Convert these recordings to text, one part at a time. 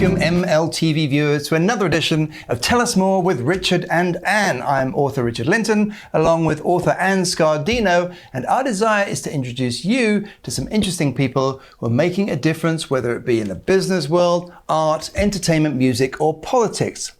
Welcome, MLTV viewers, to another edition of Tell Us More with Richard and Anne. I'm author Richard Linton, along with author Anne Scardino, and our desire is to introduce you to some interesting people who are making a difference, whether it be in the business world, art, entertainment, music, or politics.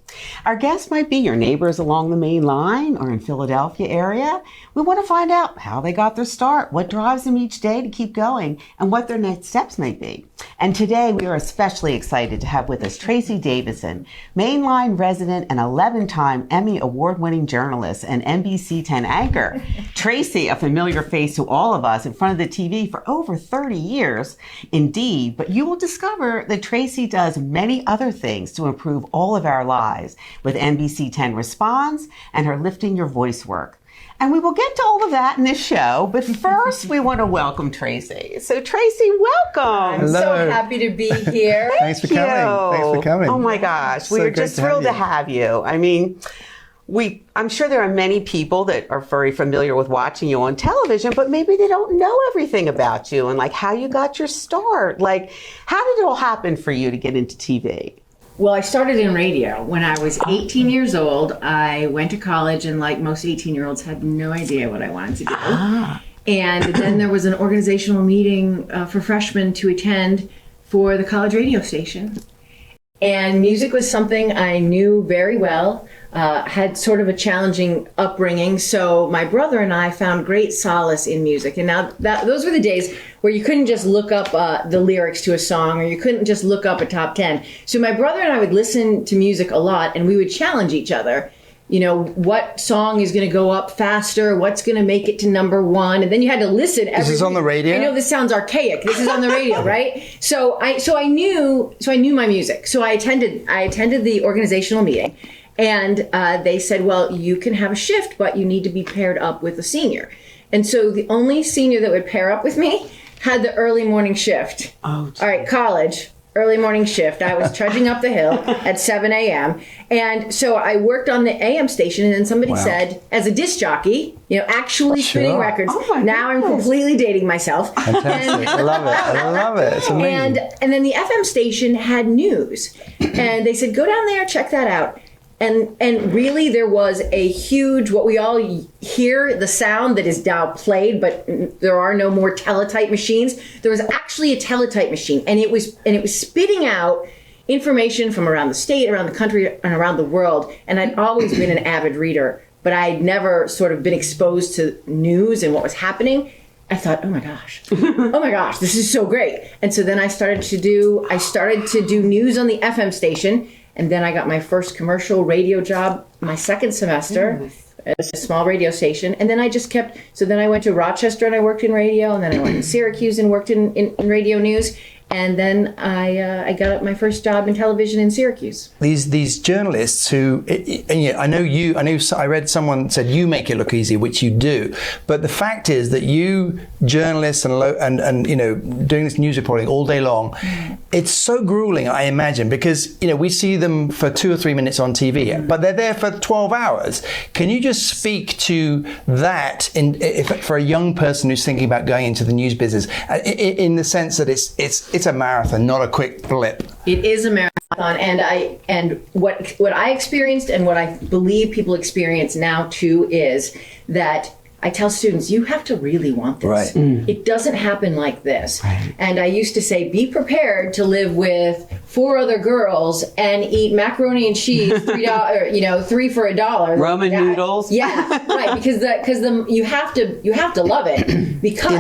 Our guests might be your neighbors along the main line or in Philadelphia area. We want to find out how they got their start, what drives them each day to keep going, and what their next steps may be. And today we are especially excited to have with us Tracy Davidson, mainline resident and 11-time Emmy award-winning journalist and NBC10 anchor. Tracy, a familiar face to all of us in front of the TV for over 30 years, indeed, but you will discover that Tracy does many other things to improve all of our lives with NBC10 Responds and her Lifting Your Voice work. And we will get to all of that in this show, but first we want to welcome Tracy. So Tracy, welcome. I'm so happy to be here. Thanks for coming. Oh my gosh, we are just thrilled to have you. I mean, I'm sure there are many people that are very familiar with watching you on television, but maybe they don't know everything about you and like how you got your start. Like, how did it all happen for you to get into TV? Well, I started in radio when I was 18 years old. I went to college and like most 18-year-olds had no idea what I wanted to do. And then there was an organizational meeting for freshmen to attend for the college radio station. And music was something I knew very well, had sort of a challenging upbringing. So my brother and I found great solace in music. And now those were the days where you couldn't just look up the lyrics to a song, or you couldn't just look up a top 10. So my brother and I would listen to music a lot, and we would challenge each other. You know, what song is going to go up faster? What's going to make it to number one? And then you had to listen. This is on the radio? I know this sounds archaic. This is on the radio, right? So I knew my music. So I attended the organizational meeting, and they said, well, you can have a shift, but you need to be paired up with a senior. And so the only senior that would pair up with me had the early morning shift. Oh, all right, college. Early morning shift. I was trudging up the hill at 7 a.m. And so I worked on the AM station, and then somebody said, as a disc jockey, actually spinning records. Oh now I'm completely dating myself. Fantastic. I love it. It's amazing. And then the FM station had news. And they said, go down there, check that out. And really there was a huge, what we all hear, the sound that is now played, but there are no more teletype machines. There was actually a teletype machine, and it was spitting out information from around the state, around the country, and around the world. And I'd always been an avid reader, but I'd never sort of been exposed to news and what was happening. I thought, oh my gosh, this is so great. And so then I started to do news on the FM station. And then I got my first commercial radio job my second semester at a small radio station. And then I just kept, so then I went to Rochester and I worked in radio. And then I went to Syracuse and worked in radio news. And then I got my first job in television in Syracuse. These journalists who, I read someone said you make it look easy, which you do. But the fact is that you journalists and doing this news reporting all day long, it's so grueling, I imagine, because we see them for 2 or 3 minutes on TV, but they're there for 12 hours. Can you just speak to that for a young person who's thinking about going into the news business, in the sense that it's a marathon, not a quick blip? It is a marathon, and what I experienced and what I believe people experience now too is that I tell students, you have to really want this. Right. It doesn't happen like this. Right. And I used to say, be prepared to live with 4 other girls and eat macaroni and cheese, $3, 3 for $1. Roman noodles. Yeah, right. Because you have to love it. Because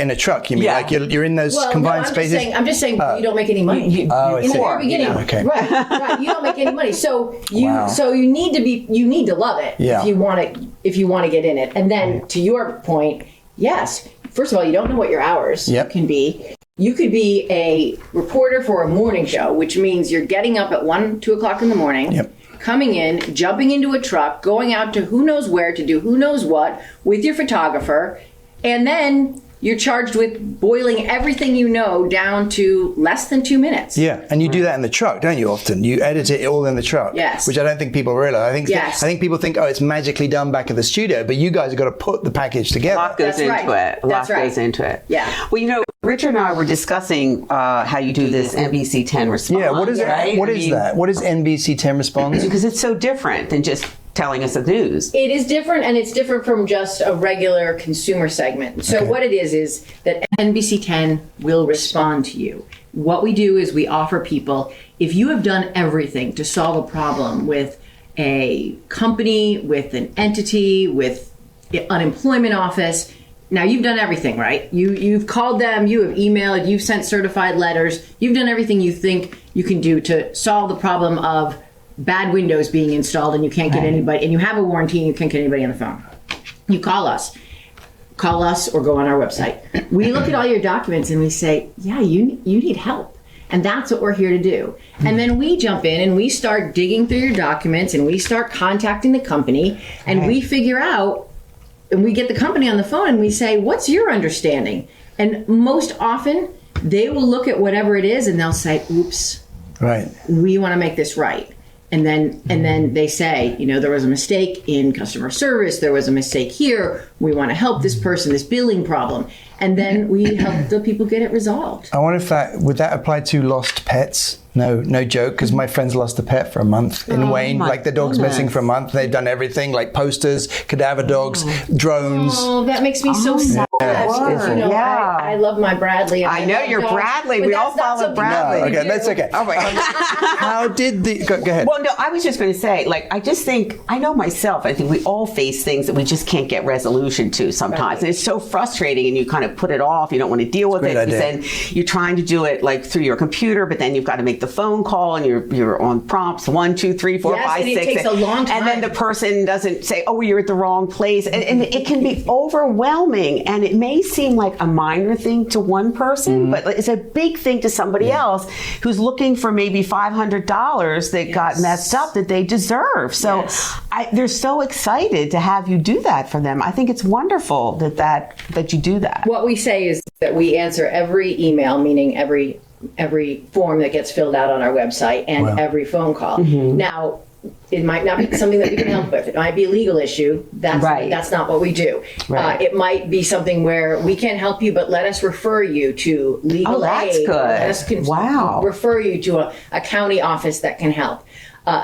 in a truck, you mean like you're in those confined spaces? I'm just saying you don't make any money in the very beginning. Okay. Right. You don't make any money. So you need to love it if you want to get in it. And then to your point, yes. First of all, you don't know what your hours can be. You could be a reporter for a morning show, which means you're getting up at 1, 2 o'clock in the morning, coming in, jumping into a truck, going out to who knows where to do who knows what with your photographer, and then you're charged with boiling everything you know down to less than 2 minutes. Yeah, and you do that in the truck, don't you? Often you edit it all in the truck. Yes. Which I don't think people realize. I think people think, oh, it's magically done back at the studio, but you guys have got to put the package together. A lot goes into it. A lot goes into it. Yeah. Well, you know, Richard and I were discussing how you do this NBC10 response. Yeah. What is right? What is that? What is NBC10 response? Because it's so different than just telling us the news. It is different, and it's different from just a regular consumer segment. So what it is that NBC10 will respond to you. What we do is we offer people, if you have done everything to solve a problem with a company, with an entity, with the unemployment office, now you've done everything, right? You've called them, you have emailed, you've sent certified letters, you've done everything you think you can do to solve the problem of bad windows being installed and you can't get anybody, and you have a warranty and you can't get anybody on the phone. You call us or go on our website. We look at all your documents and we say, yeah, you need help. And that's what we're here to do. And then we jump in and we start digging through your documents and we start contacting the company and we figure out, and we get the company on the phone and we say, what's your understanding? And most often they will look at whatever it is and they'll say, oops, Right. we want to make this right. And then they say, you know, there was a mistake in customer service. There was a mistake here. We want to help this person, this billing problem. And then we help the people get it resolved. I wonder if would that apply to lost pets? No joke, because my friends lost a pet for a month in Wayne. Like the dog's missing for a month. They've done everything, like posters, cadaver dogs, drones. Oh, that makes me so sad. Because, you know, I love my Bradley. I know you're Bradley. We all follow Bradley. No, okay, that's okay. Oh my God. How did go ahead. Well, no, I was just going to say, like, I just think, I know myself, I think we all face things that we just can't get resolution to sometimes. Right. And it's so frustrating and you kind of put it off. You don't want to deal with it. Because then you're trying to do it like through your computer, but then you've got to make the phone call and you're on prompts 1, 2, 3, 4, 5, 6. It takes a long time. And then the person doesn't say, oh, you're at the wrong place. And it can be overwhelming. And it may seem like a minor thing to one person, but it's a big thing to somebody else who's looking for maybe $500 that got messed up that they deserve. So they're so excited to have you do that for them. I think it's wonderful that you do that. What we say is that we answer every email, meaning every form that gets filled out on our website and every phone call. Now, it might not be something that we can help with. It might be a legal issue. That's not what we do. Right. It might be something where we can't help you, but let us refer you to legal aid. That's good. Let us refer you to a county office that can help.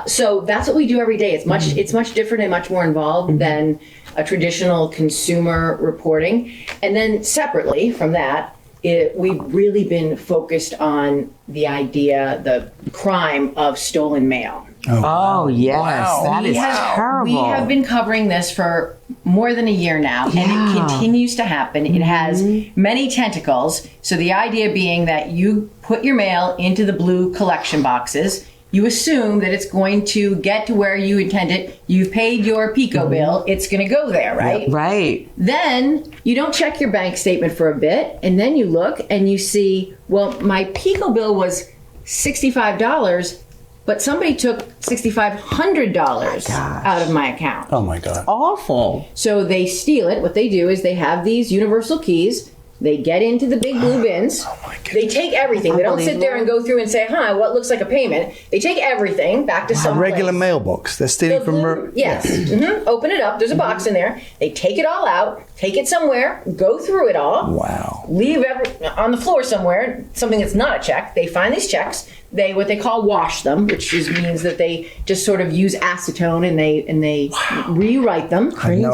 So that's what we do every day. It's much different and much more involved than a traditional consumer reporting. And then separately from that, we've really been focused on the crime of stolen mail. Oh yes, that is terrible. We have been covering this for more than a year now, and it continues to happen. It has many tentacles. So the idea being that you put your mail into the blue collection boxes. You assume that it's going to get to where you intend it. You've paid your PICO bill. It's going to go there, right? Yep. Right. Then you don't check your bank statement for a bit, and then you look and you see, well, my PICO bill was $65, but somebody took $6,500 out of my account. Oh my God. Awful. So they steal it. What they do is they have these universal keys. They get into the big blue bins. Oh my goodness. They take everything. They don't sit there and go through and say, what looks like a payment. They take everything back to some regular mailbox. They're stealing from... Yes. Open it up. There's a box in there. They take it all out, take it somewhere, go through it all. Wow. Leave on the floor somewhere, something that's not a check. They find these checks. They what they call wash them, which means that they just sort of use acetone and they rewrite them. I have no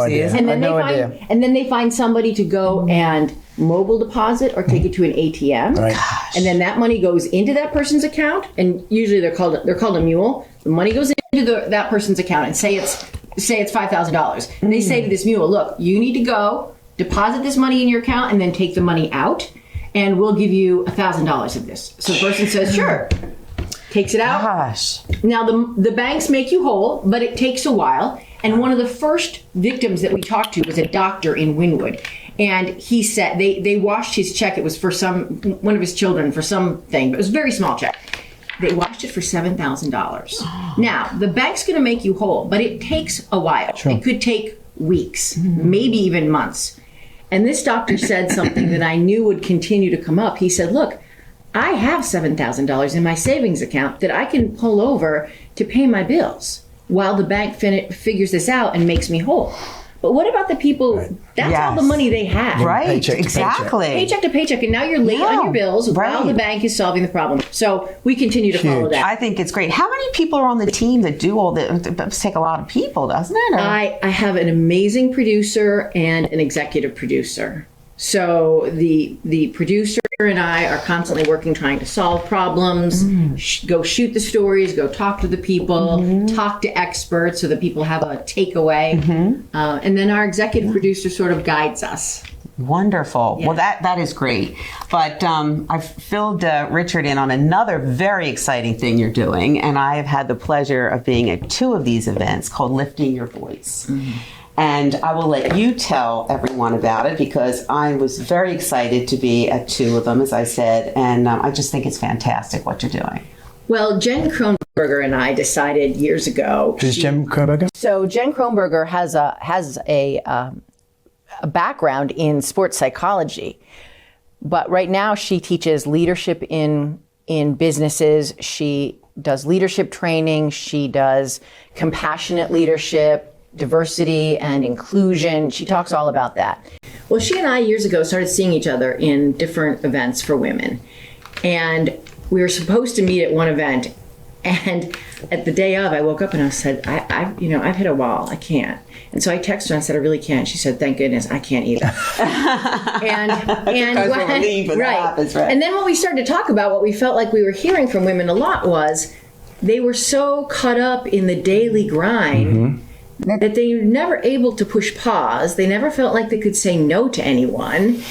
idea. And then they find somebody to go and mobile deposit or take it to an ATM. Right. And then that money goes into that person's account, and usually they're called a mule. The money goes into that person's account, and say it's $5,000. And they say to this mule, look, you need to go deposit this money in your account and then take the money out, and we'll give you $1,000 of this. So the person says, sure. Takes it out. Gosh. Now the banks make you whole, but it takes a while. And one of the first victims that we talked to was a doctor in Wynwood. And he said they washed his check. It was for one of his children for something, but it was a very small check. They washed it for $7,000. Now, the bank's going to make you whole, but it takes a while. Sure. It could take weeks, maybe even months. And this doctor said something that I knew would continue to come up. He said, look, I have $7,000 in my savings account that I can pull over to pay my bills while the bank figures this out and makes me whole. But what about the people, that's all the money they have. Right, Paycheck to exactly. Paycheck to paycheck, and now you're late on your bills while the bank is solving the problem. So we continue to follow that. I think it's great. How many people are on the team that do all that? It does take a lot of people, doesn't it? I have an amazing producer and an executive producer. So the producer and I are constantly working, trying to solve problems, go shoot the stories, go talk to the people, talk to experts so that people have a takeaway. And then our executive producer sort of guides us. Wonderful. Yeah. Well, that is great. But I've filled Richard in on another very exciting thing you're doing, and I have had the pleasure of being at 2 of these events called Lifting Your Voice. And I will let you tell everyone about it because I was very excited to be at 2 of them, as I said, and I just think it's fantastic what you're doing. Well, Jen Kronberger and I decided years ago. Who's Jen Kronberger? So Jen Kronberger has a background in sports psychology, but right now she teaches leadership in businesses. She does leadership training. She does compassionate leadership, diversity and inclusion. She talks all about that. Well, she and I years ago started seeing each other in different events for women. And we were supposed to meet at one event. And at the day of, I woke up and I said, I've hit a wall. I can't. And so I texted her and I said, I really can't. She said, thank goodness, I can't either. and And then when we started to talk about what we felt like we were hearing from women a lot was they were so caught up in the daily grind that they were never able to push pause. They never felt like they could say no to anyone.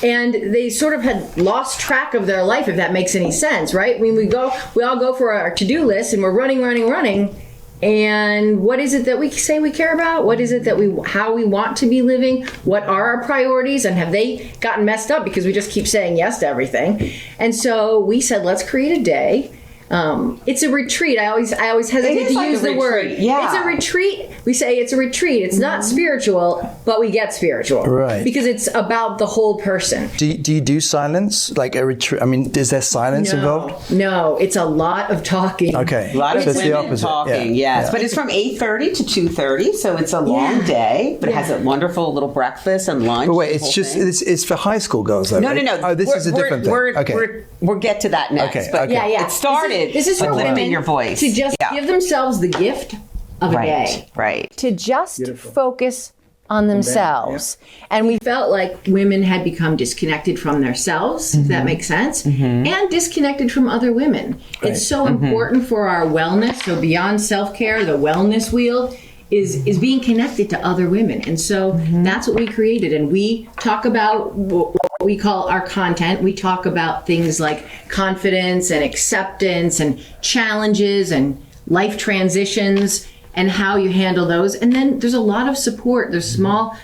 And they sort of had lost track of their life, if that makes any sense, right? I mean, we all go for our to-do list and we're running. And what is it that we say we care about? What is it that how we want to be living? What are our priorities? And have they gotten messed up because we just keep saying yes to everything? And so we said, let's create a day. It's a retreat. I always hesitate to use the word. Yeah. It's a retreat. We say it's a retreat. It's not spiritual, but we get spiritual. Right. Because it's about the whole person. Do you do silence? Like a retreat? I mean, is there silence involved? No, it's a lot of talking. Okay. A lot of it's women the opposite. talking, yes. But it's from 8:30 to 2:30, so it's a long day, but it has a wonderful little breakfast and lunch. But wait, it's for high school girls, though. No. Oh, this is a different thing. Okay. We'll get to that next. Okay, But okay. Yeah. It started This is for with women lifting your voice. to just give themselves the gift of a day. Right. To just focus on themselves. And we felt like women had become disconnected from themselves, if that makes sense, and disconnected from other women. Right. It's so important for our wellness. So beyond self-care, the wellness wheel is being connected to other women. And so that's what we created. And we talk about what we call our content. We talk about things like confidence and acceptance and challenges and life transitions and how you handle those. And then there's a lot of support. There's small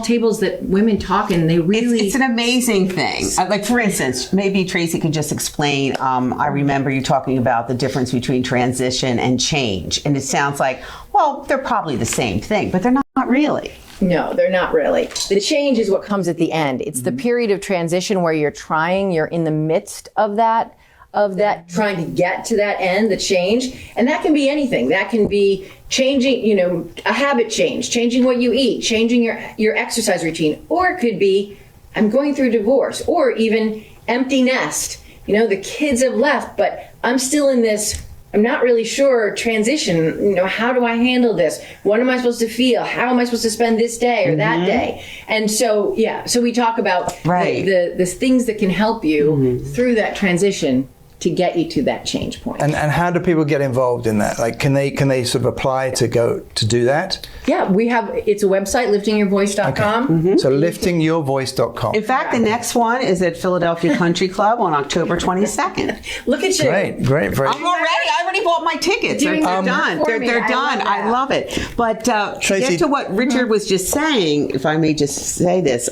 tables that women talk and they really... It's an amazing thing. Like, for instance, maybe Tracy could just explain, I remember you talking about the difference between transition and change. And it sounds like, well, they're probably the same thing, but they're not really. No, they're not really. The change is what comes at the end. It's the period of transition where you're in the midst of that, trying to get to that end, the change. And that can be anything. That can be changing, a habit change, changing what you eat, changing your exercise routine. Or it could be, I'm going through divorce, or even empty nest. The kids have left, but I'm still in this, I'm not really sure, transition. How do I handle this? What am I supposed to feel? How am I supposed to spend this day or that day? And so, so we talk about the things that can help you through that transition to get you to that change point. And how do people get involved in that? Like, can they sort of apply to do that? Yeah, it's a website, liftingyourvoice.com. Okay. So liftingyourvoice.com. In fact, the next one is at Philadelphia Country Club on October 22nd. Look at you. Great. I already bought my tickets. They're done. They're done. I love it. But Tracy, get to what Richard was just saying, if I may just say this.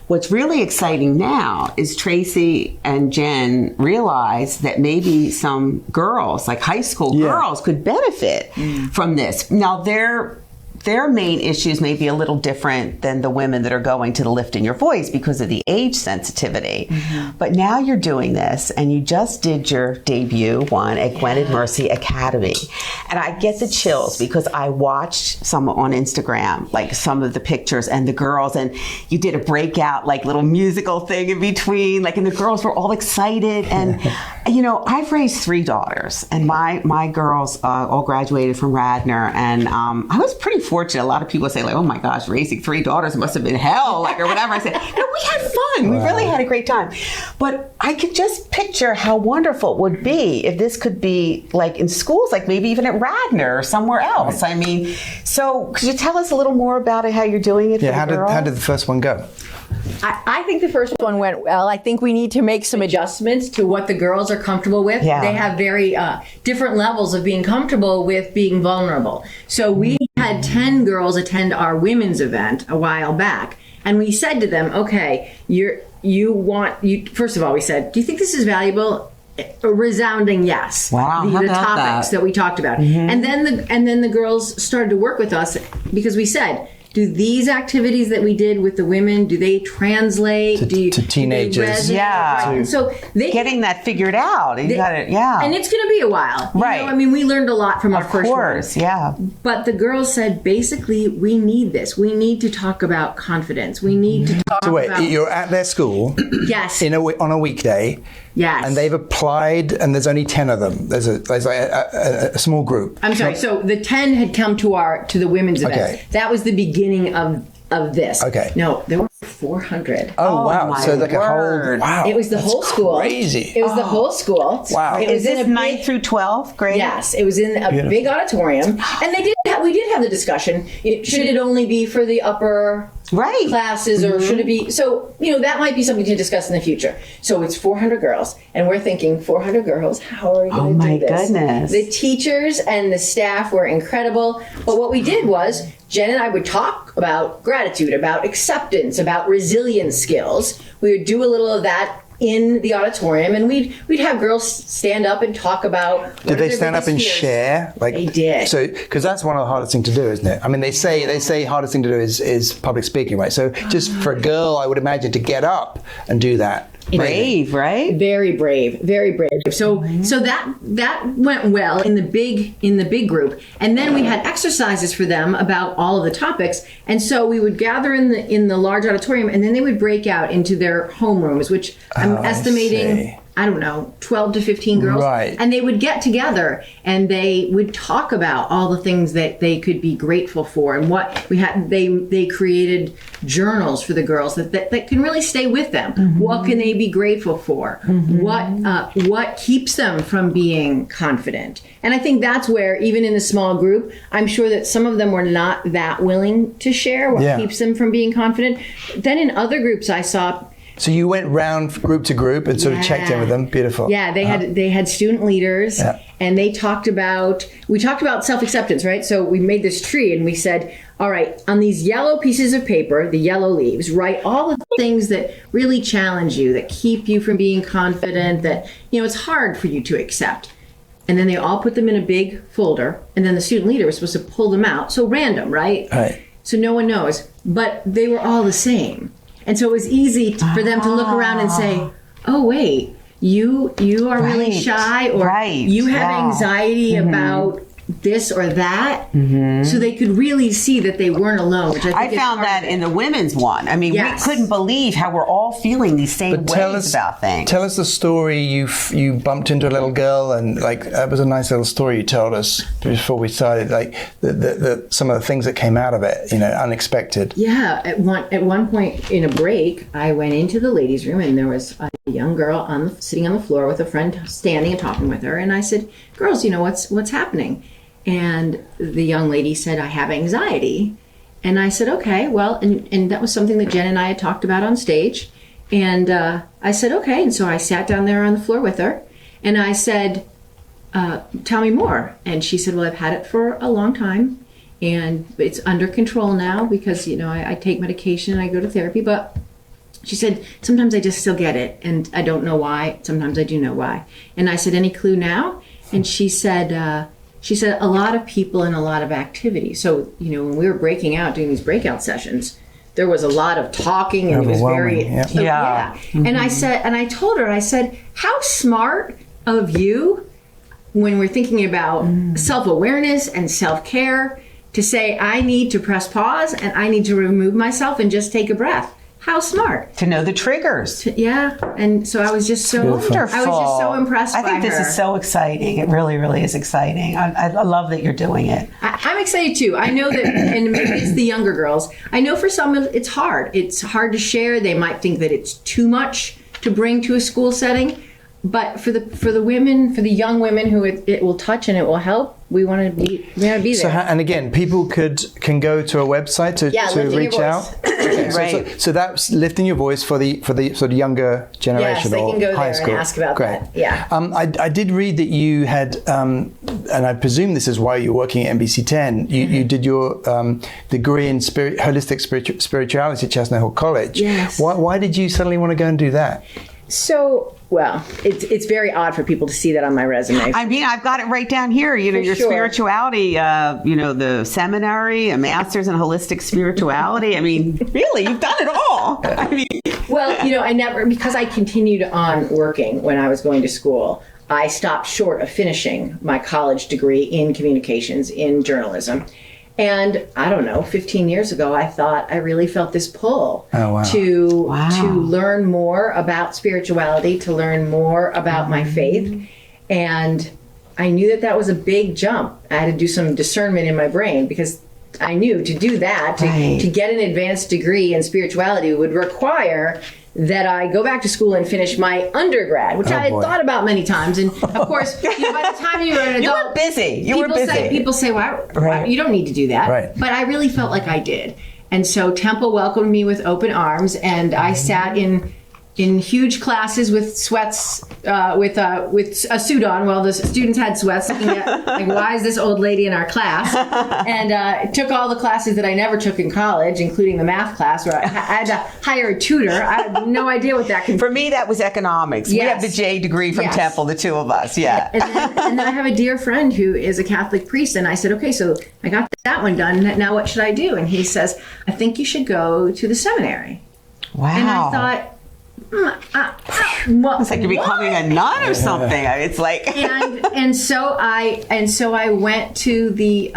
What's really exciting now is Tracy and Jen realize that maybe some girls, like high school girls, could benefit from this. Now, they're their main issues may be a little different than the women that are going to the Lift in Your Voice because of the age sensitivity. But now you're doing this, and you just did your debut one at Gwen and Mercy Academy. And I get the chills because I watched some on Instagram, like some of the pictures and the girls, and you did a breakout, like little musical thing in between, like, and the girls were all excited. And, you know, I've raised 3 daughters, and my girls all graduated from Radnor, and I was pretty fortunate. A lot of people say, like, oh my gosh, raising 3 daughters must have been hell, like, or whatever. I said, no, we had fun. We really had a great time. But I could just picture how wonderful it would be if this could be like in schools, like maybe even at Radnor or somewhere else. I mean, so could you tell us a little more about it, how you're doing it for the girls? How did the first one go? I think the first one went well. I think we need to make some adjustments to what the girls are comfortable with. Yeah. They have very different levels of being comfortable with being vulnerable. So we had 10 girls attend our women's event a while back, and we said to them, okay, first of all, we said, do you think this is valuable? A resounding yes. Wow, The topics that we talked about. And then the girls started to work with us because we said, do these activities that we did with the women, do they translate to teenagers? Yeah. Right. And so getting that figured out. You got it. Yeah. And it's going to be a while. Right. You know, I mean, we learned a lot from our first one. Of course, yeah. But the girls said, basically, we need this. We need to talk about confidence. We need to talk So wait, about... you're at their school Yes. on a weekday. Yes. And they've applied, and there's only 10 of them. There's like a small group. I'm sorry. So the 10 had come to the women's event. Okay. That was the beginning of this. Okay. No, there were 400. Oh, wow. my So like a whole, word. wow. It was the that's whole school. Crazy. It was the whole school. Wow. It Is was in this a 9th big, through 12th grade? Yes, it was in a big auditorium, and we did have the discussion. Should it only be for the upper classes, or should it be? So that might be something to discuss in the future. So it's 400 girls, and we're thinking 400 girls. How are we going to do this? Oh my goodness! The teachers and the staff were incredible. But what we did was Jen and I would talk about gratitude, about acceptance, about resilience skills. We would do a little of that in the auditorium, and we'd have girls stand up and talk about. Did they stand up and share? Like they did. So, because that's one of the hardest things to do, isn't it? I mean, they say hardest thing to do is public speaking, right? So, just for a girl, I would imagine to get up and do that. Brave, right? Very brave, very brave. So that went well in the big group, and then we had exercises for them about all of the topics. And so we would gather in the large auditorium, and then they would break out into their homerooms, which I'm estimating. I don't know, 12 to 15 girls. Right. And they would get together and they would talk about all the things that they could be grateful for, and what we had. They created journals for the girls that can really stay with them. What can they be grateful for? What keeps them from being confident? And I think that's where, even in the small group, I'm sure that some of them were not that willing to share what keeps them from being confident. Then in other groups I saw. So you went round group to group and sort of checked in with them. Beautiful. Yeah, they had student leaders, and we talked about self-acceptance, right? So we made this tree, and we said, all right, on these yellow pieces of paper, the yellow leaves, write all the things that really challenge you, that keep you from being confident, that it's hard for you to accept. And then they all put them in a big folder, and then the student leader was supposed to pull them out. So random, right? Right. So no one knows, but they were all the same. And so it was easy for them to look around and say, oh, wait, you are really shy, or you have anxiety about this or that. So they could really see that they weren't alone. Which I found that in the women's one. I mean, we couldn't believe how we're all feeling these same ways about things. Tell us the story. You bumped into a little girl, and that was a nice little story you told us before we started. Like the some of the things that came out of it, unexpected. Yeah, at one point in a break, I went into the ladies' room, and there was a young girl sitting on the floor with a friend standing and talking with her. And I said, "Girls, what's happening?" And the young lady said, I have anxiety. And I said, okay, well, and that was something that Jen and I had talked about on stage. And I said, okay. And so I sat down there on the floor with her, and I said, tell me more. And she said, well, I've had it for a long time, and it's under control now because, I take medication and I go to therapy. But she said, sometimes I just still get it, and I don't know why. Sometimes I do know why. And I said, any clue now? And she said, she said a lot of people and a lot of activity. So, when we were breaking out, doing these breakout sessions, there was a lot of talking and it was very, yeah. And I told her, how smart of you when we're thinking about self-awareness and self-care to say, I need to press pause and I need to remove myself and just take a breath. How smart. To know the triggers. Yeah. And so I was just so wonderful. I was just so impressed by her. I think this is so exciting. It really, really is exciting. I love that you're doing it. I'm excited too. I know that, and maybe it's the younger girls. I know for some it's hard. It's hard to share. They might think that it's too much to bring to a school setting. But for the women, for the young women who it will touch and it will help, we want to be there. So, and again, people can go to a website to reach out. Okay, Right. So that's lifting your voice for the sort of younger generation, yes, they or can go high there school. and ask about Great. that. Yeah. I did read that you had, and I presume this is why you're working at NBC10. You did your degree in holistic spirituality at Chestnut Hill College. Yes. Why did you suddenly want to go and do that? So, well, it's very odd for people to see that on my resume. I mean, I've got it right down here. Your sure. spirituality, the seminary, a master's in holistic spirituality. I mean, really, you've done it all. I mean, well, I never, because I continued on working when I was going to school, I stopped short of finishing my college degree in communications, in journalism. And I don't know, 15 years ago, I thought I really felt this pull to learn more about spirituality, to learn more about my faith. And I knew that was a big jump. I had to do some discernment in my brain because I knew to do that, to get an advanced degree in spirituality would require that I go back to school and finish my undergrad, which I had thought about many times. And of course, by the time you were an adult, you were busy. People say, "Wow, you don't need to do that." Right. But I really felt like I did. And so Temple welcomed me with open arms, and I sat in huge classes with sweats, with a suit on, while the students had sweats, looking at like, why is this old lady in our class? And took all the classes that I never took in college, including the math class, where I had to hire a tutor. I had no idea what that could. For me, that was economics. Yes. We have the J degree from Yes. Temple, the two of us. Yeah. And then I have a dear friend who is a Catholic priest, and I said, okay, so I got that one done. Now what should I do? And he says, I think you should go to the seminary. Wow. And I thought, it's like you're becoming a nun or something. It's like and so I went to the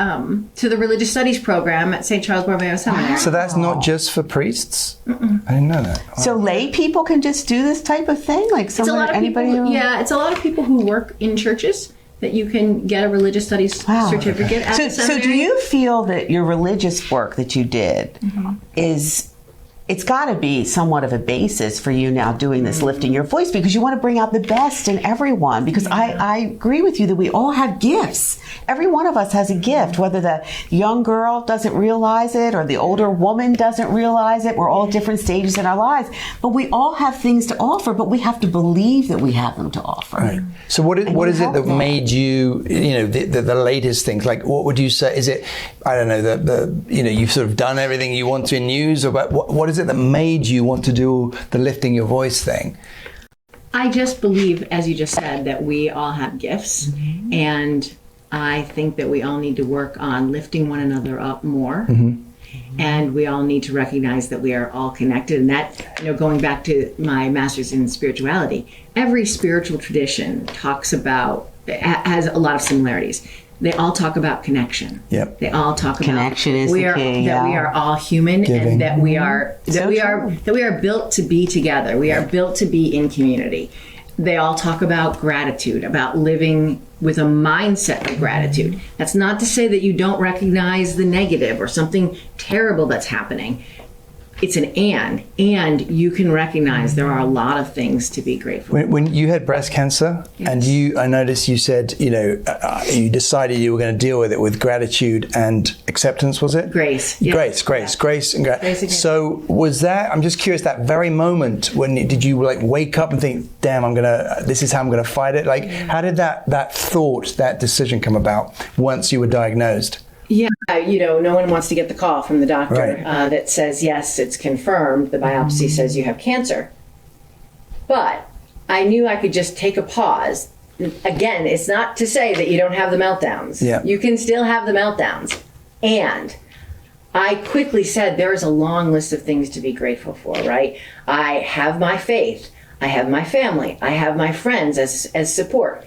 religious studies program at St. Charles Borromeo Seminary. So that's not just for priests? I didn't know that. So lay people can just do this type of thing, like anybody. It's a lot of people who work in churches that you can get a religious studies certificate at the seminary. So do you feel that your religious work that you did is? It's got to be somewhat of a basis for you now doing this, lifting your voice, because you want to bring out the best in everyone. Because I agree with you that we all have gifts. Every one of us has a gift, whether the young girl doesn't realize it or the older woman doesn't realize it. We're all at different stages in our lives. But we all have things to offer, but we have to believe that we have them to offer. Right. So what is it that made you, the latest things? Like, what would you say? Is it, I don't know, you've sort of done everything you want to in news, or what is it that made you want to do the lifting your voice thing? I just believe, as you just said, that we all have gifts, and I think that we all need to work on lifting one another up more. And we all need to recognize that we are all connected. And that, going back to my master's in spirituality, every spiritual tradition has a lot of similarities. They all talk about connection. Yep. They all talk about connection is the key. That we are all human, Giving. and that we are built to be together. We are built to be in community. They all talk about gratitude, about living with a mindset of gratitude. That's not to say that you don't recognize the negative or something terrible that's happening. It's an and you can recognize there are a lot of things to be grateful for. When you had breast cancer, and I noticed you said, you decided you were going to deal with it with gratitude and acceptance, was it? Grace. Yeah. Grace and gratitude. So was that, I'm just curious, that very moment, did you wake up and think, damn, this is how I'm going to fight it? Like, how did that thought, that decision come about once you were diagnosed? Yeah, no one wants to get the call from the doctor that says, yes, it's confirmed. The biopsy says you have cancer. But I knew I could just take a pause again, it's not to say that you don't have the meltdowns. Yeah. You can still have the meltdowns. And I quickly said, there is a long list of things to be grateful for, right? I have my faith. I have my family. I have my friends as support.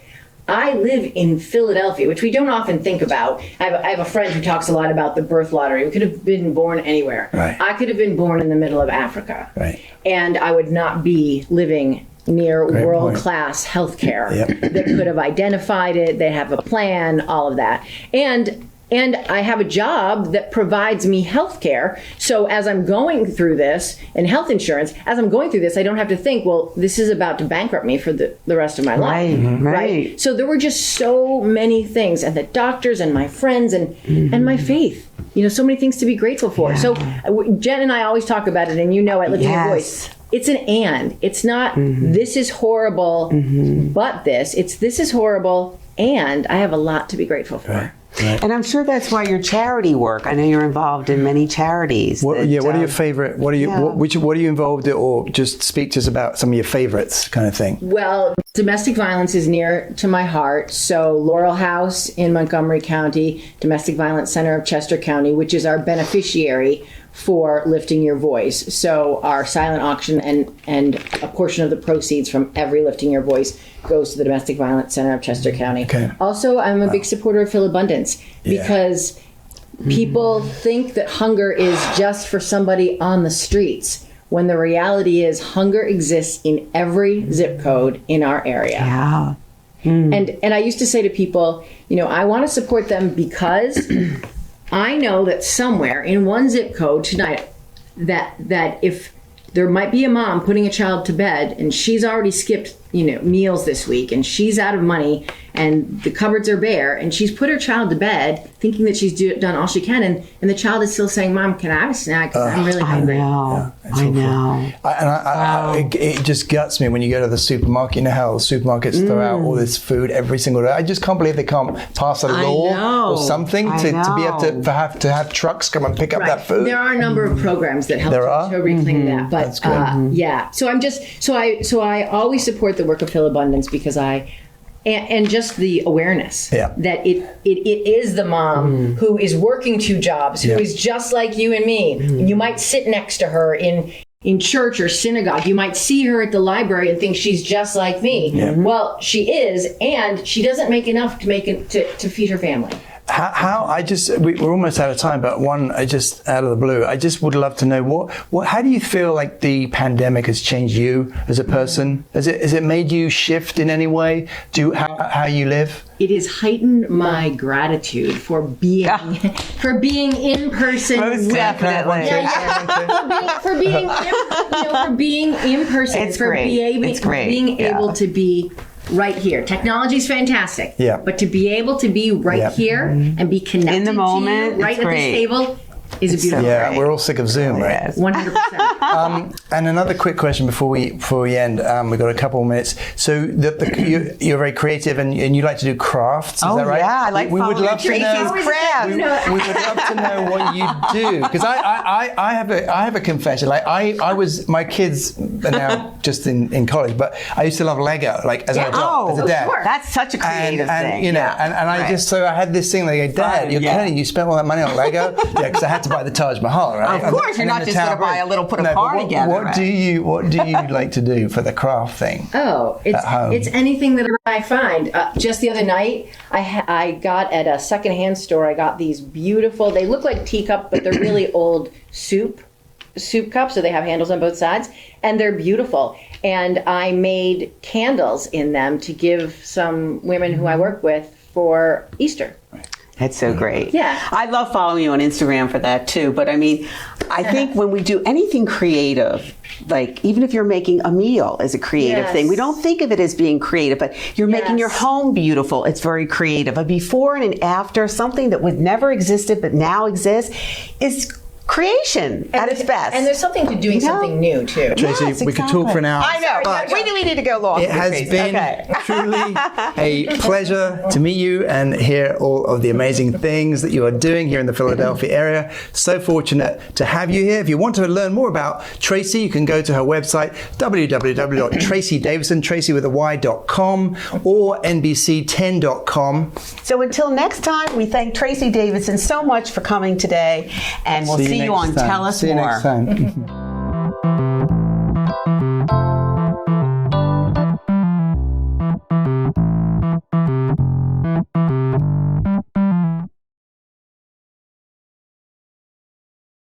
I live in Philadelphia, which we don't often think about. I have a friend who talks a lot about the birth lottery. We could have been born anywhere. Right. I could have been born in the middle of Africa. Right. And I would not be living near Great world-class healthcare. Yep. That could have identified it. They have a plan, all of that. And I have a job that provides me health care. So as I'm going through this, and health insurance, as I'm going through this, I don't have to think, well, this is about to bankrupt me for the rest of my life. Right. So there were just so many things, and the doctors and my friends and my faith. So many things to be grateful for. So Jen and I always talk about it, and I live in your voice. It's an and. It's not this is horrible, but this. It's this is horrible, and I have a lot to be grateful for. Right. Right. And I'm sure that's why your charity work. I know you're involved in many charities. What are your favorite? What are you involved in, or just speak to us about some of your favorites, kind of thing? Well, domestic violence is near to my heart. So Laurel House in Montgomery County, Domestic Violence Center of Chester County, which is our beneficiary for Lifting Your Voice. So our silent auction and a portion of the proceeds from every Lifting Your Voice goes to the Domestic Violence Center of Chester County. Okay. Also, I'm a big supporter of Philabundance because people think that hunger is just for somebody on the streets, when the reality is hunger exists in every zip code in our area. Yeah. And I used to say to people, I want to support them because I know that somewhere in one zip code tonight that if there might be a mom putting a child to bed and she's already skipped meals this week and she's out of money and the cupboards are bare and she's put her child to bed thinking that she's done all she can and the child is still saying, Mom, can I have a snack? 'Cause I'm really hungry. I know. It just guts me when you go to the supermarket. You know how supermarkets throw out all this food every single day. I just can't believe they can't pass a law or something to be able to have trucks come and pick up that food. There are a number of programs that help to reclaim that. But that's good. So I always support the work of Philabundance because and just the awareness that it is the mom who is working two jobs, who is just like you and me. And you might sit next to her in church or synagogue. You might see her at the library and think she's just like me. Well, she is, and she doesn't make enough to feed her family. We're almost out of time, but just out of the blue, I just would love to know how do you feel like the pandemic has changed you as a person? Has it made you shift in any way? How you live? It has heightened my gratitude for being in person. Most definitely. For being in person. It's great. Being able to be right here. Technology is fantastic. Yeah. But to be able to be right here and be connected in the moment, to you, right at this table, is a beautiful thing. We're all sick of Zoom, right? 100%. And another quick question before we end. We've got a couple of minutes. So you're very creative and you like to do crafts. Is that right? Yeah, I like we would love to know. crafts. We would love to know what you do because I have a confession. Like my kids are now just in college, but I used to love Lego. Like as an adult, as a dad. Sure. That's such a creative thing. And I had this thing like, Dad, you're kidding? You spent all that money on Lego? Yeah, because I had to buy the Taj Mahal, right? Of course, you're not just going to buy a car together. What do you like to do for the craft thing? It's anything that I find. Just the other night, I got at a secondhand store. I got these beautiful. They look like teacups, but they're really old soup cups. So they have handles on both sides, and they're beautiful. And I made candles in them to give some women who I work with for Easter. That's so great. Yeah. I love following you on Instagram for that too. But I mean, I think when we do anything creative, like even if you're making a meal is a creative thing, we don't think of it as being creative, but you're making your home beautiful. It's very creative. A before and an after, something that would never existed but now exists, is creation at its best. And there's something to doing something new too. Tracy, Yes, we could talk for an hour. I know, but we need to go long. It has been truly a pleasure to meet you and hear all of the amazing things that you are doing here in the Philadelphia area. So fortunate to have you here. If you want to learn more about Tracy, you can go to her website, www.tracydavidson.com or NBC10.com. So until next time, we thank Tracy Davidson so much for coming today, and we'll see you on next time. Tell Us See you More. next time.